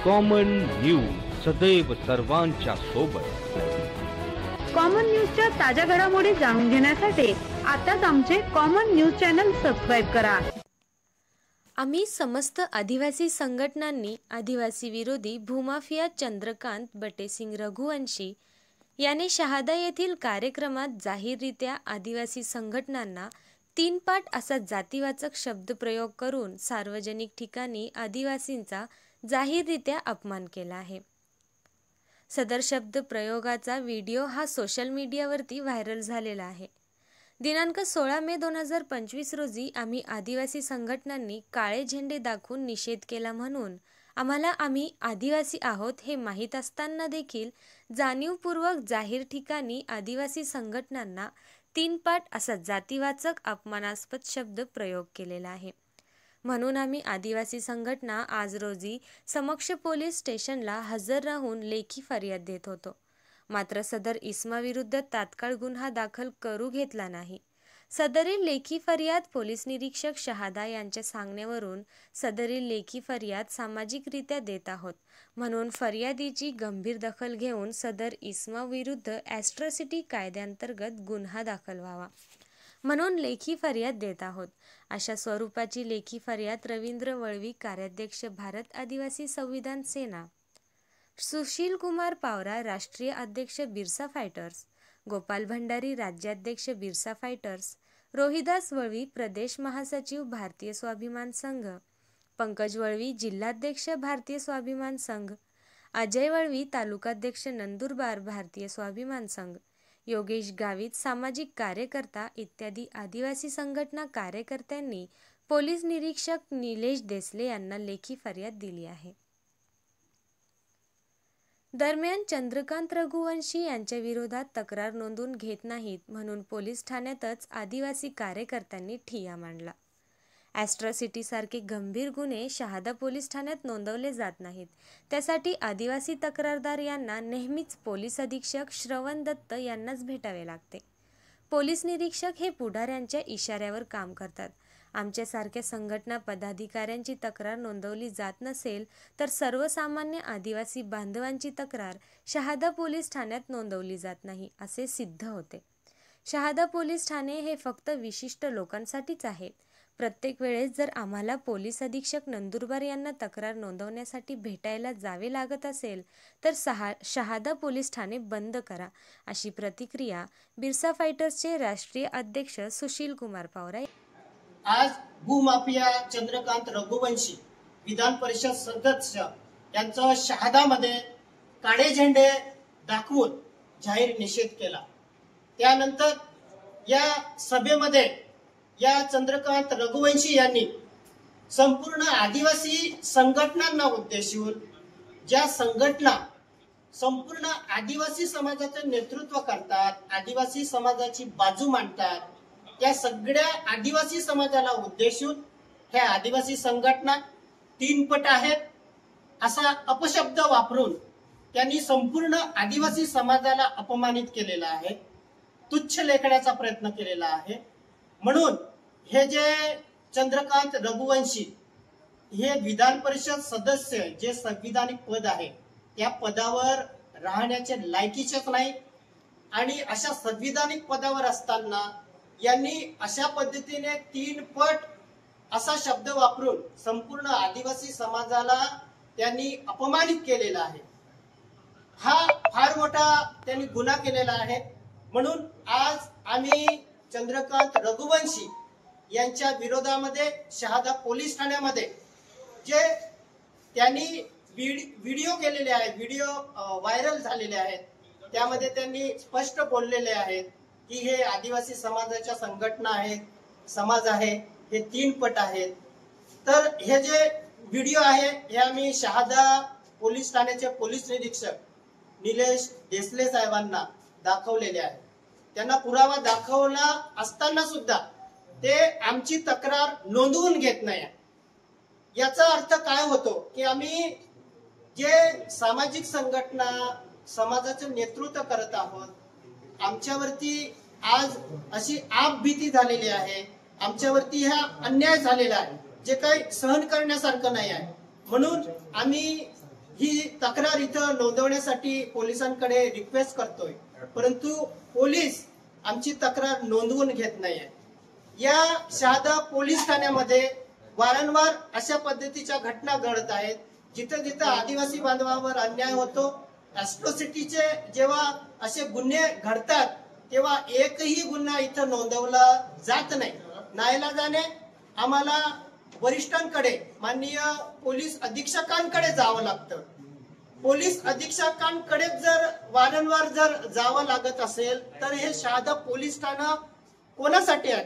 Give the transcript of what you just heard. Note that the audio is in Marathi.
कॉमन न्यूज सदैव सर्वांच्या सोबत। कॉमन न्यूजच्या ताज्या घडामोडी जाणून घेण्यासाठी आताच आमचे कॉमन न्यूज चॅनल सबस्क्राइब करा। आम्ही समस्त आदिवासी संघटनांनी आदिवासी विरोधी भूमाफिया चंद्रकांत बटेसिंग रघुवंशी याने शहादा येथील कार्यक्रमात जाहीररित्या आदिवासी संघटनांना 3 पाट असा जातीवाचक शब्दप्रयोग करून सार्वजनिक ठिकाणी आदिवासींचा जाहीररित्या अपमान केला आहे। सदर शब्द प्रयोगाचा व्हिडिओ हा सोशल मीडियावरती व्हायरल झालेला आहे। दिनांक 16 मे 2025 रोजी आम्ही आदिवासी संघटनांनी काळे झेंडे दाखवून निषेध केला म्हणून आम्ही आदिवासी आहोत हे माहीत असताना देखील जाणीवपूर्वक जाहीर ठिकाणी आदिवासी संघटनांना 3 पाट असा जातीवाचक अपमानास्पद शब्द प्रयोग केलेला आहे। म्हणून आम्ही आदिवासी संघटना आज रोजी समक्ष पोलीस स्टेशनला हजर राहून लेखी फरियाद देत होतो। मात्र सदर इसमाविरुद्ध तात्काळ गुन्हा दाखल करू घेतला नाही। सदरील लेखी फरियाद पोलीस निरीक्षक शहादा यांच्या सांगण्यावरून सदरील लेखी फरियाद सामाजिकरित्या देत आहोत, म्हणून फरियादीची गंभीर दखल घेऊन सदर इसमाविरुद्ध ॲट्रॉसिटी कायद्याअंतर्गत गुन्हा दाखल व्हावा म्हणून लेखी फरियाद देत आहोत। अशा स्वरूपाची लेखी फरियाद रवींद्र वळवी, कार्याध्यक्ष भारत आदिवासी संविधान सेना, सुशील कुमार पावरा, राष्ट्रीय अध्यक्ष बिरसा फायटर्स, गोपाल भंडारी, राज्याध्यक्ष बिरसा फायटर्स, रोहिदास वळवी, प्रदेश महासचिव भारतीय स्वाभिमान संघ, पंकज वळवी, जिल्हाध्यक्ष भारतीय स्वाभिमान संघ, अजय वळवी, तालुकाध्यक्ष नंदुरबार भारतीय स्वाभिमान संघ, योगेश गावित, सामाजिक कार्यकर्ता इत्यादी आदिवासी संघटना कार्यकर्त्यांनी पोलीस निरीक्षक निलेश देसले यांना लेखी फरियाद दिली आहे। दरम्यान चंद्रकांत रघुवंशी यांच्या विरोधात तक्रार नोंदवून घेत नाहीत म्हणून पोलीस ठाण्यातच आदिवासी कार्यकर्त्यांनी ठिय्या मांडला। ॲट्रॉसिटी सारखे गंभीर गुन्हे शहादा पोलीस ठाण्यात नोंदवले जात नाहीत, त्यासाठी आदिवासी तक्रारदार यांना नेहमीच पोलीस अधीक्षक श्रवण दत्त यांनाच भेटावे लागते। पोलीस निरीक्षक हे पुढाऱ्यांच्या इशाऱ्यावर काम करतात। आमच्यासारख्या संघटना पदाधिकाऱ्यांची तक्रार नोंदवली जात नसेल तर सर्वसामान्य आदिवासी बांधवांची तक्रार शहादा पोलीस ठाण्यात नोंदवली जात नाही असे सिद्ध होते। शहादा पोलीस ठाणे हे फक्त विशिष्ट लोकांसाठीच आहे। प्रत्येक वेळेस जर आम्हाला पोलीस अधीक्षक नंदुरबार यांना तक्रार नोंदवण्यासाठी भेटायला जावे लागत असेल तर शहादा पोलीस ठाणे बंद करा, अशी प्रतिक्रिया बिरसा फायटर्सचे राष्ट्रीय अध्यक्ष सुशील कुमार पावरा। आज भूमाफिया चंद्रकांत रघुवंशी विधान परिषद सदस्य यांचा शहादामध्ये काळे झेंडे दाखवून जाहीर निषेध केला। त्यानंतर या सभेमध्ये या चंद्रकांत रघुवंशी यांनी संपूर्ण आदिवासी संघटनांना उद्देशून, ज्या संघटना संपूर्ण आदिवासी समाजाचे नेतृत्व करतात, आदिवासी समाजाची बाजू मांडतात, त्या सगळ्या आदिवासी समाजाला उद्देशून ह्या आदिवासी संघटना 3 पट आहेत असा अपशब्द वापरून त्यांनी संपूर्ण आदिवासी समाजाला अपमानित केलेला आहे, तुच्छ लेखण्याचा प्रयत्न केलेला आहे। म्हणून हे जे चंद्रकांत रघुवंशी हे विधान परिषद सदस्य जे संविधानिक पद आहे त्या पदावर राहण्याचे लायकीचेच नाही आणि अशा संविधानिक पदावर असताना यांनी अशा पद्धतीने 3 पट असा शब्द वापरून संपूर्ण आदिवासी समाजाला त्यांनी अपमानित केलेला आहे। हा फार मोठा त्यांनी गुन्हा केलेला आहे। म्हणून आज आम्ही चंद्रकांत रघुवंशी यांच्या विरोधामध्ये शहादा पोलीस ठाण्यामध्ये जे त्यांनी व्हिडिओ केलेले आहेत, व्हिडिओ व्हायरल झालेले आहेत, त्यामध्ये त्यांनी स्पष्ट बोललेले आहेत की हे आदिवासी समाजाच्या संघटना आहेत, समाज आहे, हे 3 पट आहेत। तर हे जे व्हिडिओ आहे हे आम्ही शहादा पोलीस ठाण्याचे पोलीस निरीक्षक निलेश देसले साहेबांना दाखवलेले आहे। त्यांना पुरावा दाखवला असताना सुद्धा ते आमची तक्रार नोंदवून घेत नाही। याचा अर्थ काय होतो की आम्ही जे सामाजिक संघटना समाजाचे नेतृत्व करत आहोत, आमच्यावरती आज अशी भीती झालेली आहे, आमच्यावरती हा अन्याय झालेला आहे जे काही सहन करण्यासारखं नाही आहे। म्हणून आम्ही ही तक्रार इथं नोंदवण्यासाठी पोलिसांकडे रिक्वेस्ट करतोय, परंतु पोलीस आमची तक्रार नोंदवून घेत नाहीये. या शहादा पोलीस ठाण्यामध्ये वारंवार अशा पद्धतीच्या घटना घडत आहेत, जिथं जिथं आदिवासी बांधवांवर अन्याय होतो. ॲट्रॉसिटीचे जेव्हा असे गुन्हे घडतात तेव्हा एकही गुन्हा इथं नोंदवला जात नाही. नाईलाजाने आम्हाला वरिष्ठांकडे, माननीय पोलीस अधीक्षकांकडे जावं लागतं. पोलीस अधीक्षकांकडे जर वारंवार जर जावं लागत असेल तर हे शहादा पोलीस ठाणं कोणासाठी आहे?